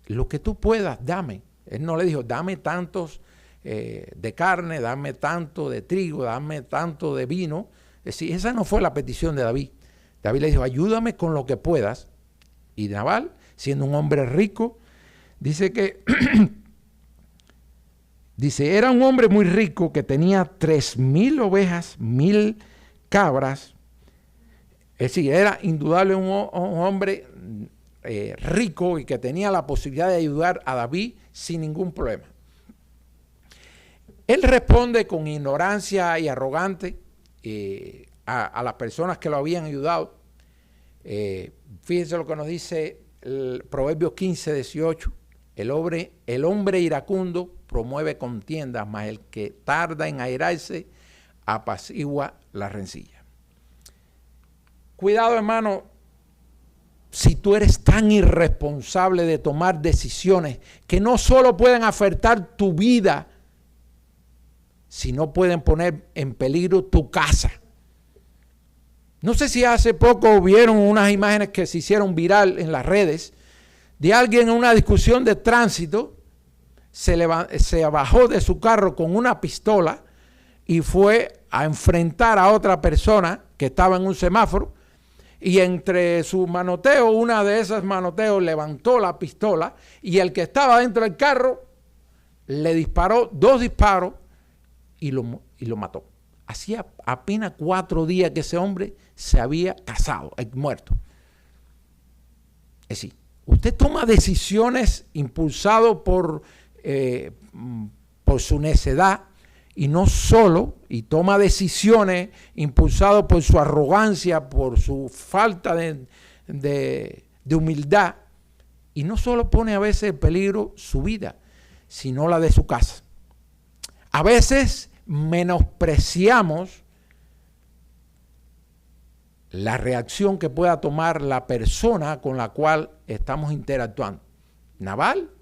[SPEAKER 1] lo que tú puedas, dame. Él no le dijo: dame tantos de carne, dame tanto de trigo, dame tanto de vino. Es decir, esa no fue la petición de David. David le dijo: ayúdame con lo que puedas. Y Nabal, siendo un hombre rico, dice que dice, era un hombre muy rico que tenía 3,000 ovejas, 1,000 cabras. Es decir, era indudable un hombre rico y que tenía la posibilidad de ayudar a David sin ningún problema. Él responde con ignorancia y arrogante a las personas que lo habían ayudado. Fíjense lo que nos dice el Proverbios 15, 18. El hombre iracundo promueve contiendas, mas el que tarda en airarse apacigua la rencilla. Cuidado, hermano, si tú eres tan irresponsable de tomar decisiones que no solo pueden afectar tu vida, sino pueden poner en peligro tu casa. No sé si hace poco vieron unas imágenes que se hicieron viral en las redes de alguien en una discusión de tránsito, se bajó de su carro con una pistola y fue a enfrentar a otra persona que estaba en un semáforo, y entre su manoteo, una de esas manoteos levantó la pistola y el que estaba dentro del carro le disparó 2 disparos y lo mató. Hacía apenas 4 días que ese hombre se había casado, muerto. Es decir, usted toma decisiones impulsado por su necedad, y no solo, y toma decisiones impulsado por su arrogancia, por su falta de humildad, y no solo pone a veces en peligro su vida, sino la de su casa. A veces menospreciamos la reacción que pueda tomar la persona con la cual estamos interactuando. Nabal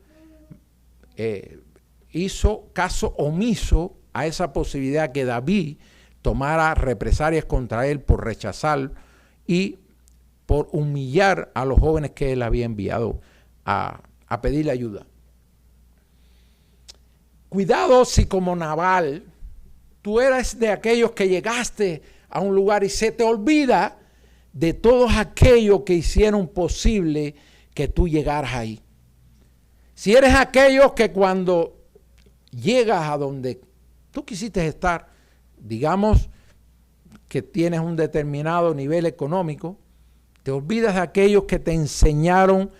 [SPEAKER 1] hizo caso omiso a esa posibilidad que David tomara represalias contra él por rechazar y por humillar a los jóvenes que él había enviado a pedirle ayuda. Cuidado si como Nabal tú eres de aquellos que llegaste a un lugar y se te olvida de todos aquellos que hicieron posible que tú llegaras ahí. Si eres aquellos que cuando llegas a donde tú quisiste estar, digamos que tienes un determinado nivel económico, te olvidas de aquellos que te enseñaron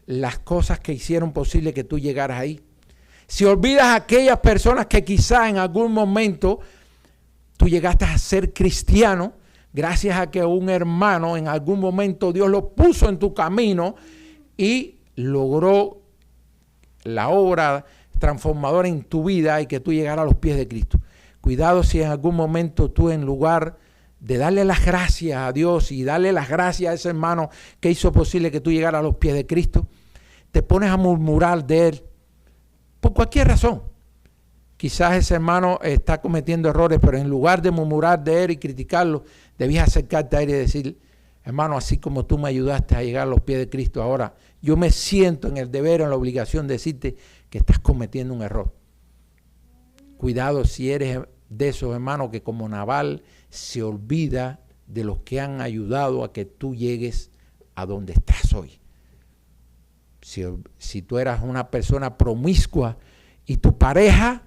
[SPEAKER 1] las cosas que hicieron posible que tú llegaras ahí. Si olvidas a aquellas personas que quizá en algún momento tú llegaste a ser cristiano, gracias a que un hermano en algún momento Dios lo puso en tu camino y logró la obra transformadora en tu vida y que tú llegaras a los pies de Cristo. Cuidado si en algún momento tú, en lugar de darle las gracias a Dios y darle las gracias a ese hermano que hizo posible que tú llegaras a los pies de Cristo, te pones a murmurar de él por cualquier razón. Quizás ese hermano está cometiendo errores, pero en lugar de murmurar de él y criticarlo, debías acercarte a él y decir: hermano, así como tú me ayudaste a llegar a los pies de Cristo, ahora yo me siento en el deber, en la obligación de decirte que estás cometiendo un error. Cuidado si eres de esos hermanos que como Nabal se olvida de los que han ayudado a que tú llegues a donde estás hoy. Si tú eras una persona promiscua y tu pareja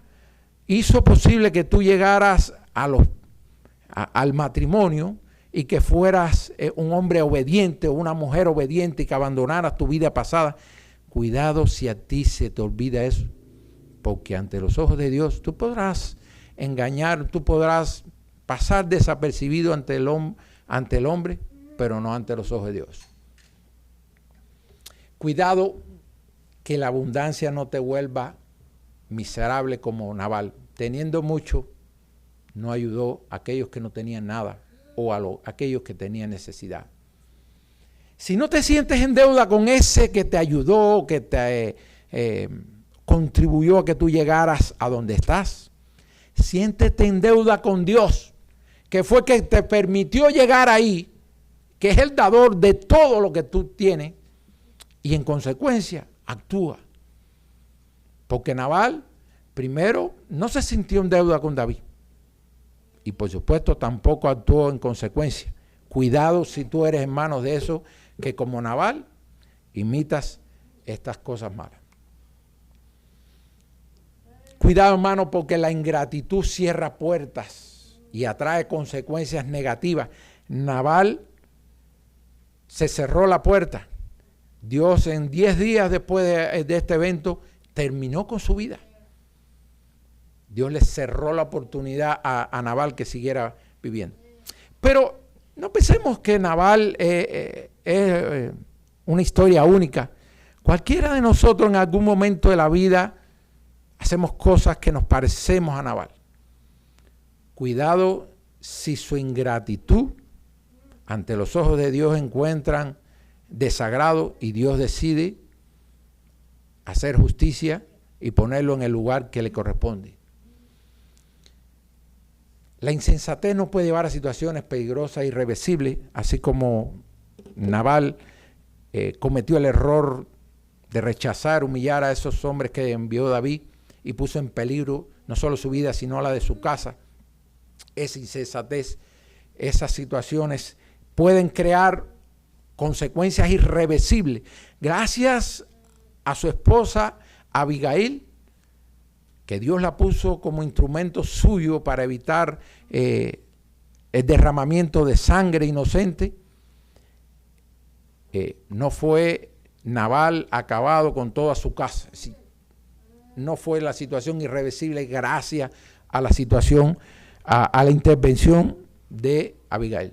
[SPEAKER 1] hizo posible que tú llegaras al matrimonio y que fueras un hombre obediente o una mujer obediente y que abandonaras tu vida pasada, cuidado si a ti se te olvida eso, porque ante los ojos de Dios tú podrás engañar, tú podrás pasar desapercibido ante el hombre, pero no ante los ojos de Dios. Cuidado que la abundancia no te vuelva miserable como Nabal. Teniendo mucho, no ayudó a aquellos que no tenían nada o a aquellos que tenían necesidad. Si no te sientes en deuda con ese que te ayudó, que te contribuyó a que tú llegaras a donde estás, siéntete en deuda con Dios, que fue que te permitió llegar ahí, que es el dador de todo lo que tú tienes, y en consecuencia actúa. Porque Nabal, primero, no se sintió en deuda con David. Y por supuesto tampoco actuó en consecuencia. Cuidado si tú eres hermano de eso, que como Nabal imitas estas cosas malas. Cuidado, hermano, porque la ingratitud cierra puertas y atrae consecuencias negativas. Nabal se cerró la puerta. Dios en 10 días después de este evento terminó con su vida. Dios le cerró la oportunidad a Nabal que siguiera viviendo. Pero no pensemos que Nabal es una historia única. Cualquiera de nosotros en algún momento de la vida hacemos cosas que nos parecemos a Nabal. Cuidado si su ingratitud ante los ojos de Dios encuentran desagrado y Dios decide hacer justicia y ponerlo en el lugar que le corresponde. La insensatez nos puede llevar a situaciones peligrosas e irreversibles, así como Nabal cometió el error de rechazar, humillar a esos hombres que envió David y puso en peligro no solo su vida, sino la de su casa. Esa insensatez, esas situaciones pueden crear consecuencias irreversibles. Gracias a su esposa Abigail, que Dios la puso como instrumento suyo para evitar el derramamiento de sangre inocente, no fue Nabal acabado con toda su casa. Sí, no fue la situación irreversible gracias a la situación, a la intervención de Abigail.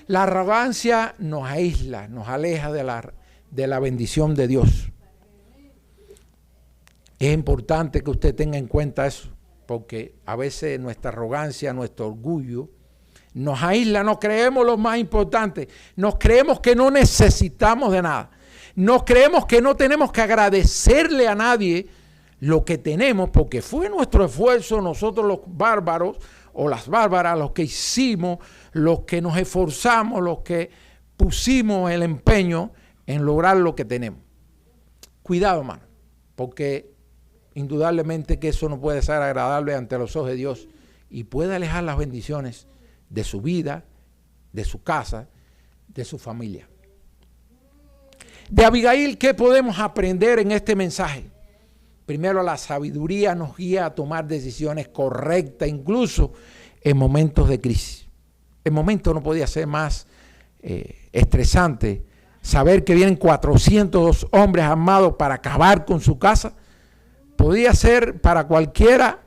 [SPEAKER 1] La arrogancia nos aísla, nos aleja de la bendición de Dios. Es importante que usted tenga en cuenta eso, porque a veces nuestra arrogancia, nuestro orgullo, nos aísla, nos creemos lo más importante, nos creemos que no necesitamos de nada, nos creemos que no tenemos que agradecerle a nadie lo que tenemos, porque fue nuestro esfuerzo, nosotros los bárbaros o las bárbaras, los que hicimos, los que nos esforzamos, los que pusimos el empeño en lograr lo que tenemos. Cuidado, hermano, porque indudablemente que eso no puede ser agradable ante los ojos de Dios y puede alejar las bendiciones de su vida, de su casa, de su familia. De Abigail, ¿qué podemos aprender en este mensaje? Primero, la sabiduría nos guía a tomar decisiones correctas, incluso en momentos de crisis. El momento no podía ser más estresante. Saber que vienen 402 hombres armados para acabar con su casa, podía ser para cualquiera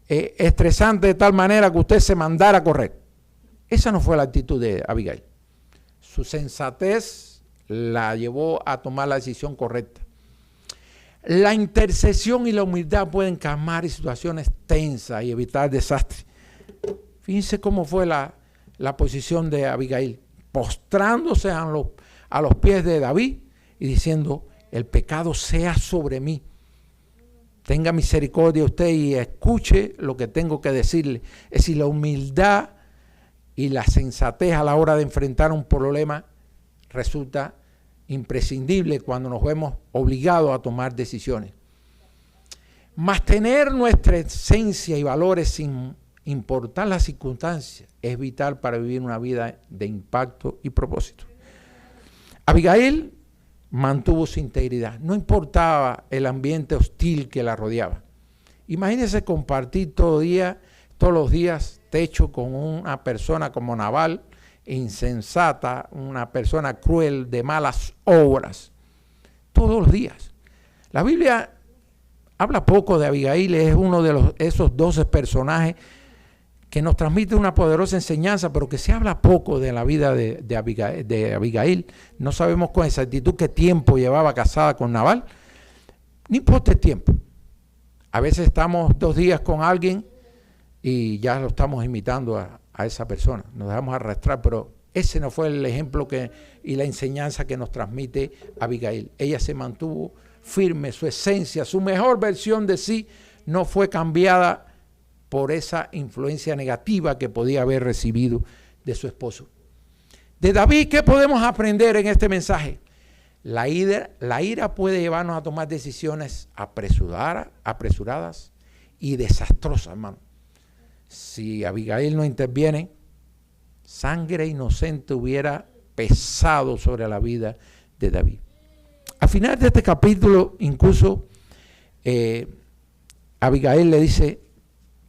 [SPEAKER 1] estresante de tal manera que usted se mandara a correr. Esa no fue la actitud de Abigail. Su sensatez la llevó a tomar la decisión correcta. La intercesión y la humildad pueden calmar situaciones tensas y evitar desastres. Fíjense cómo fue la posición de Abigail, postrándose a los pies de David y diciendo: el pecado sea sobre mí. Tenga misericordia usted y escuche lo que tengo que decirle. Es decir, la humildad y la sensatez a la hora de enfrentar un problema resulta imprescindible cuando nos vemos obligados a tomar decisiones. Mantener nuestra esencia y valores sin importar las circunstancias es vital para vivir una vida de impacto y propósito. Abigail mantuvo su integridad, no importaba el ambiente hostil que la rodeaba. Imagínense compartir todos los días techo con una persona como Nabal, insensata, una persona cruel, de malas obras, todos los días. La Biblia habla poco de Abigail, es uno de esos 12 personajes que nos transmite una poderosa enseñanza, pero que se habla poco de la vida de Abigail. No sabemos con exactitud qué tiempo llevaba casada con Nabal. No importa el tiempo. A veces estamos 2 días con alguien y ya lo estamos imitando a esa persona. Nos dejamos arrastrar, pero ese no fue el ejemplo y la enseñanza que nos transmite Abigail. Ella se mantuvo firme, su esencia, su mejor versión de sí no fue cambiada por esa influencia negativa que podía haber recibido de su esposo. De David, ¿qué podemos aprender en este mensaje? La ira puede llevarnos a tomar decisiones apresuradas y desastrosas, hermano. Si Abigail no interviene, sangre inocente hubiera pesado sobre la vida de David. Al final de este capítulo, incluso Abigail le dice: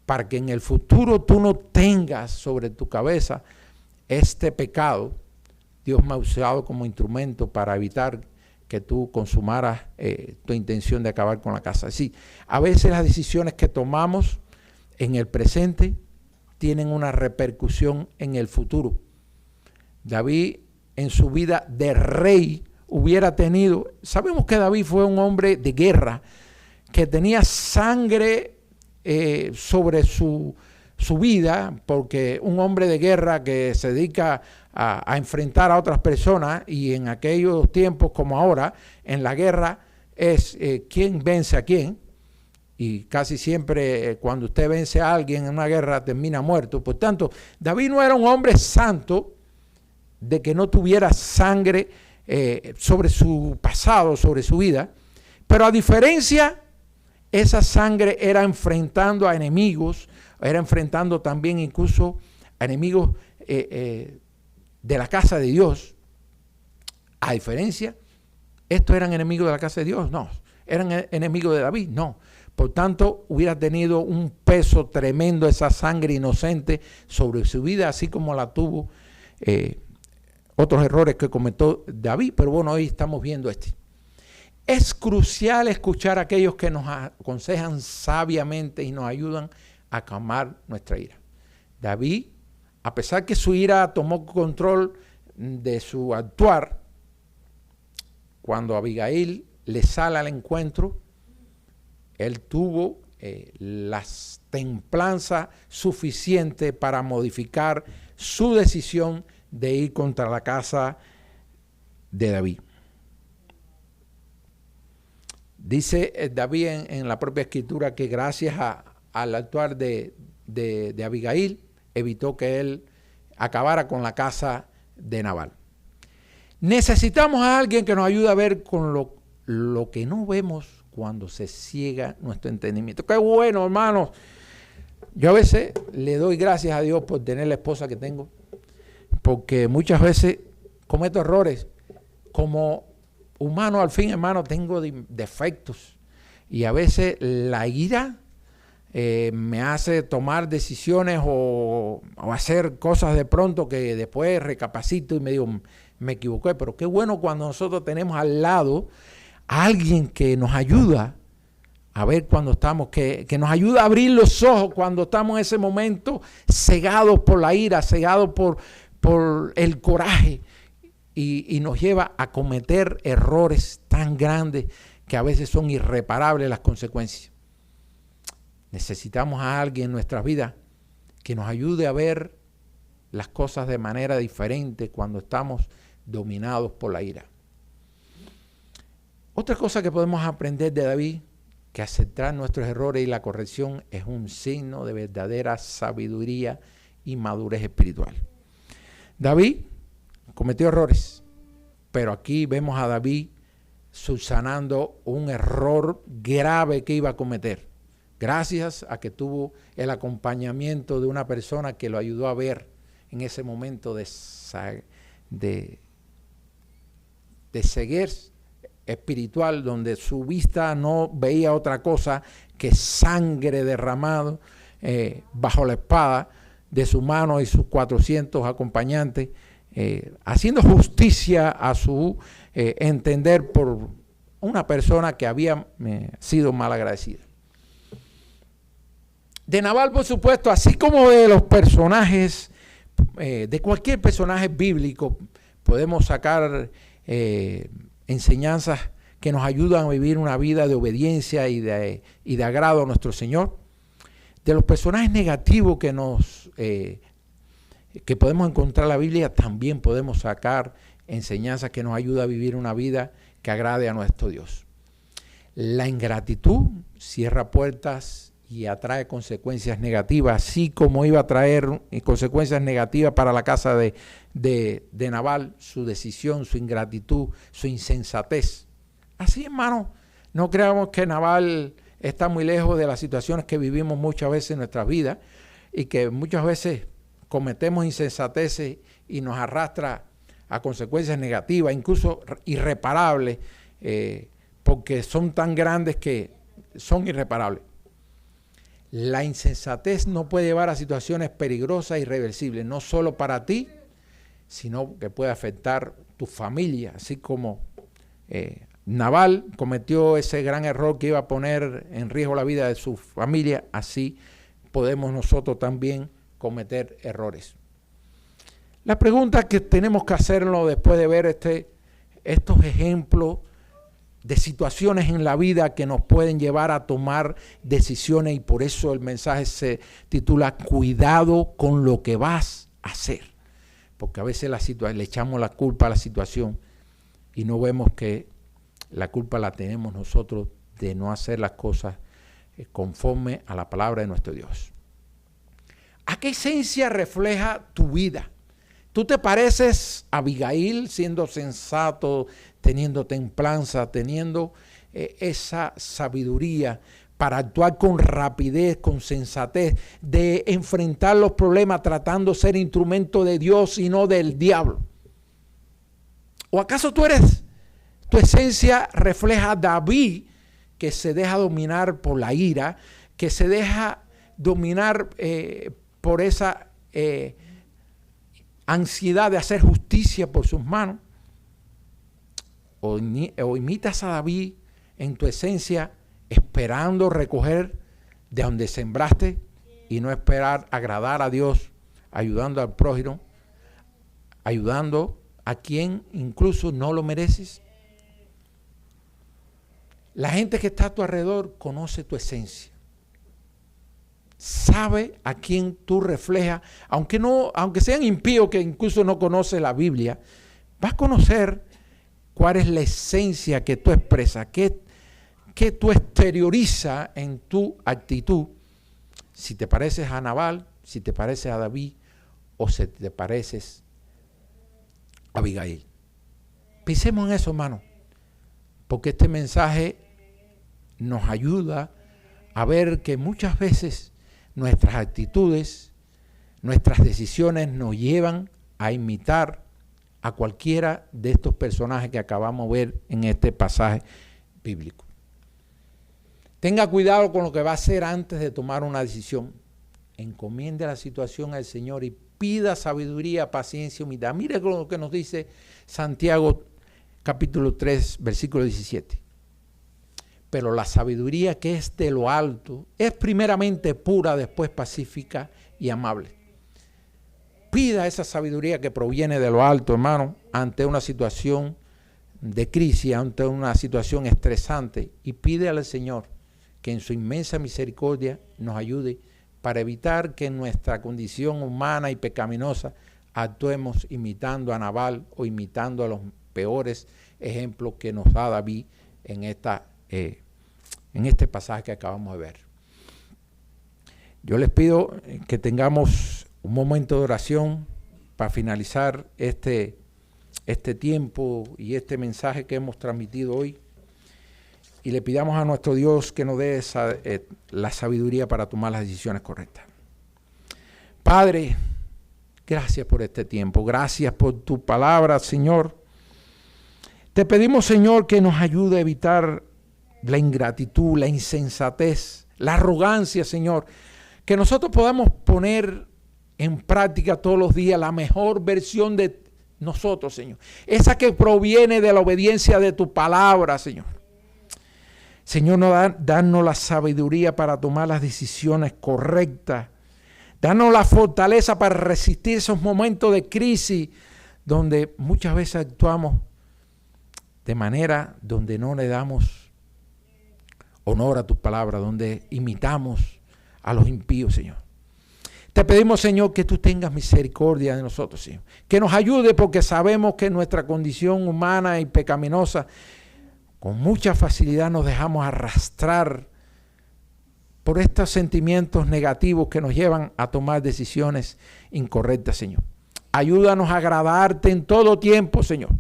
[SPEAKER 1] para que en el futuro tú no tengas sobre tu cabeza este pecado, Dios me ha usado como instrumento para evitar que tú consumaras tu intención de acabar con la casa. Sí, a veces las decisiones que tomamos en el presente tienen una repercusión en el futuro. David, en su vida de rey, hubiera tenido, sabemos que David fue un hombre de guerra, que tenía sangre sobre su su vida, porque un hombre de guerra que se dedica a enfrentar a otras personas, y en aquellos tiempos como ahora, en la guerra es quién vence a quién, y casi siempre cuando usted vence a alguien en una guerra termina muerto. Por tanto, David no era un hombre santo de que no tuviera sangre sobre su pasado, sobre su vida, pero a diferencia, esa sangre era enfrentando a enemigos, era enfrentando también incluso a enemigos de la casa de Dios. A diferencia, ¿estos eran enemigos de la casa de Dios? No. ¿Eran enemigos de David? No. Por tanto, hubiera tenido un peso tremendo esa sangre inocente sobre su vida, así como la tuvo otros errores que cometió David. Pero bueno, hoy estamos viendo este. Es crucial escuchar a aquellos que nos aconsejan sabiamente y nos ayudan a calmar nuestra ira. David, a pesar que su ira tomó control de su actuar, cuando Abigail le sale al encuentro, él tuvo la templanza suficiente para modificar su decisión de ir contra la casa de David. Dice David en la propia escritura que gracias al actuar de Abigail evitó que él acabara con la casa de Nabal. Necesitamos a alguien que nos ayude a ver con lo que no vemos cuando se ciega nuestro entendimiento. Qué bueno, hermanos. Yo a veces le doy gracias a Dios por tener la esposa que tengo, porque muchas veces cometo errores. Como humano, al fin, hermano, tengo defectos. Y a veces la ira me hace tomar decisiones o hacer cosas de pronto que después recapacito y me digo, me equivoqué. Pero qué bueno cuando nosotros tenemos al lado a alguien que nos ayuda a ver cuando estamos, que nos ayuda a abrir los ojos cuando estamos en ese momento cegados por la ira, cegados por el coraje, y nos lleva a cometer errores tan grandes que a veces son irreparables las consecuencias. Necesitamos a alguien en nuestras vidas que nos ayude a ver las cosas de manera diferente cuando estamos dominados por la ira. Otra cosa que podemos aprender de David, que aceptar nuestros errores y la corrección es un signo de verdadera sabiduría y madurez espiritual. David cometió errores, pero aquí vemos a David subsanando un error grave que iba a cometer, gracias a que tuvo el acompañamiento de una persona que lo ayudó a ver en ese momento de ceguera espiritual, donde su vista no veía otra cosa que sangre derramado bajo la espada de su mano y sus 400 acompañantes, haciendo justicia a su entender por una persona que había sido mal agradecida. De Nabal, por supuesto, así como de los personajes, de cualquier personaje bíblico, podemos sacar enseñanzas que nos ayudan a vivir una vida de obediencia y de agrado a nuestro Señor. De los personajes negativos que podemos encontrar en la Biblia, también podemos sacar enseñanzas que nos ayudan a vivir una vida que agrade a nuestro Dios. La ingratitud cierra puertas y atrae consecuencias negativas, así como iba a traer consecuencias negativas para la casa de Nabal, su decisión, su ingratitud, su insensatez. Así, hermano, no creamos que Nabal está muy lejos de las situaciones que vivimos muchas veces en nuestras vidas y que muchas veces cometemos insensateces y nos arrastra a consecuencias negativas, incluso irreparables, porque son tan grandes que son irreparables. La insensatez no puede llevar a situaciones peligrosas e irreversibles, no solo para ti, sino que puede afectar tu familia, así como Nabal cometió ese gran error que iba a poner en riesgo la vida de su familia, así podemos nosotros también cometer errores. La pregunta que tenemos que hacernos después de ver estos ejemplos de situaciones en la vida que nos pueden llevar a tomar decisiones, y por eso el mensaje se titula Cuidado con lo que vas a hacer. Porque a veces le echamos la culpa a la situación y no vemos que la culpa la tenemos nosotros de no hacer las cosas conforme a la palabra de nuestro Dios. ¿A qué esencia refleja tu vida? ¿Tú te pareces a Abigail siendo sensato, teniendo templanza, teniendo esa sabiduría para actuar con rapidez, con sensatez, de enfrentar los problemas tratando de ser instrumento de Dios y no del diablo? ¿O acaso tu esencia refleja a David, que se deja dominar por la ira, que se deja dominar por esa ansiedad de hacer justicia por sus manos? ¿O imitas a David en tu esencia, esperando recoger de donde sembraste y no esperar agradar a Dios, ayudando al prójimo, ayudando a quien incluso no lo mereces? La gente que está a tu alrededor conoce tu esencia, sabe a quién tú reflejas, aunque sean impíos que incluso no conocen la Biblia, vas a conocer cuál es la esencia que tú expresas, que tú exteriorizas en tu actitud, si te pareces a Nabal, si te pareces a David o si te pareces a Abigail. Pensemos en eso, hermano, porque este mensaje nos ayuda a ver que muchas veces nuestras actitudes, nuestras decisiones nos llevan a imitar a cualquiera de estos personajes que acabamos de ver en este pasaje bíblico. Tenga cuidado con lo que va a hacer antes de tomar una decisión. Encomiende la situación al Señor y pida sabiduría, paciencia, humildad. Mire lo que nos dice Santiago capítulo 3, versículo 17. Pero la sabiduría que es de lo alto es primeramente pura, después pacífica y amable. Pida esa sabiduría que proviene de lo alto, hermano, ante una situación de crisis, ante una situación estresante, y pide al Señor que en su inmensa misericordia nos ayude para evitar que en nuestra condición humana y pecaminosa actuemos imitando a Nabal o imitando a los peores ejemplos que nos da David en este pasaje que acabamos de ver. Yo les pido que tengamos un momento de oración para finalizar este tiempo y este mensaje que hemos transmitido hoy, y le pidamos a nuestro Dios que nos dé la sabiduría para tomar las decisiones correctas. Padre, gracias por este tiempo, gracias por tu palabra, Señor. Te pedimos, Señor, que nos ayude a evitar la ingratitud, la insensatez, la arrogancia, Señor. Que nosotros podamos poner en práctica todos los días la mejor versión de nosotros, Señor. Esa que proviene de la obediencia de tu palabra, Señor. Señor, danos la sabiduría para tomar las decisiones correctas. Danos la fortaleza para resistir esos momentos de crisis donde muchas veces actuamos de manera donde no le damos honor a tu palabra, donde imitamos a los impíos, Señor. Te pedimos, Señor, que tú tengas misericordia de nosotros, Señor. Que nos ayude, porque sabemos que nuestra condición humana y pecaminosa, con mucha facilidad nos dejamos arrastrar por estos sentimientos negativos que nos llevan a tomar decisiones incorrectas, Señor. Ayúdanos a agradarte en todo tiempo, Señor.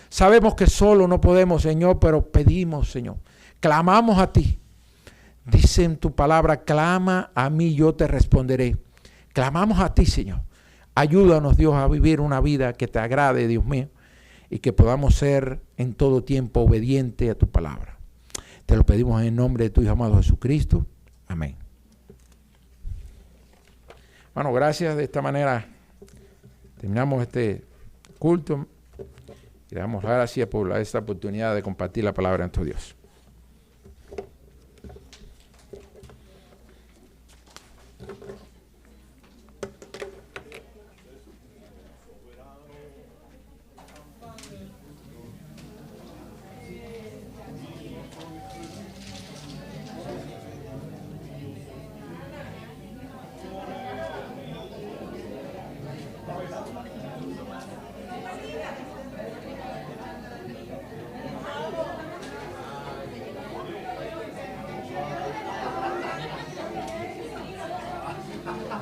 [SPEAKER 1] Sabemos que solo no podemos, Señor, pero pedimos, Señor. Clamamos a ti. Dice en tu palabra, clama a mí, yo te responderé. Clamamos a ti, Señor. Ayúdanos, Dios, a vivir una vida que te agrade, Dios mío, y que podamos ser en todo tiempo obedientes a tu palabra. Te lo pedimos en el nombre de tu Hijo amado Jesucristo. Amén. Bueno, gracias. De esta manera terminamos este culto. Y le damos gracias por esta oportunidad de compartir la palabra de nuestro Dios.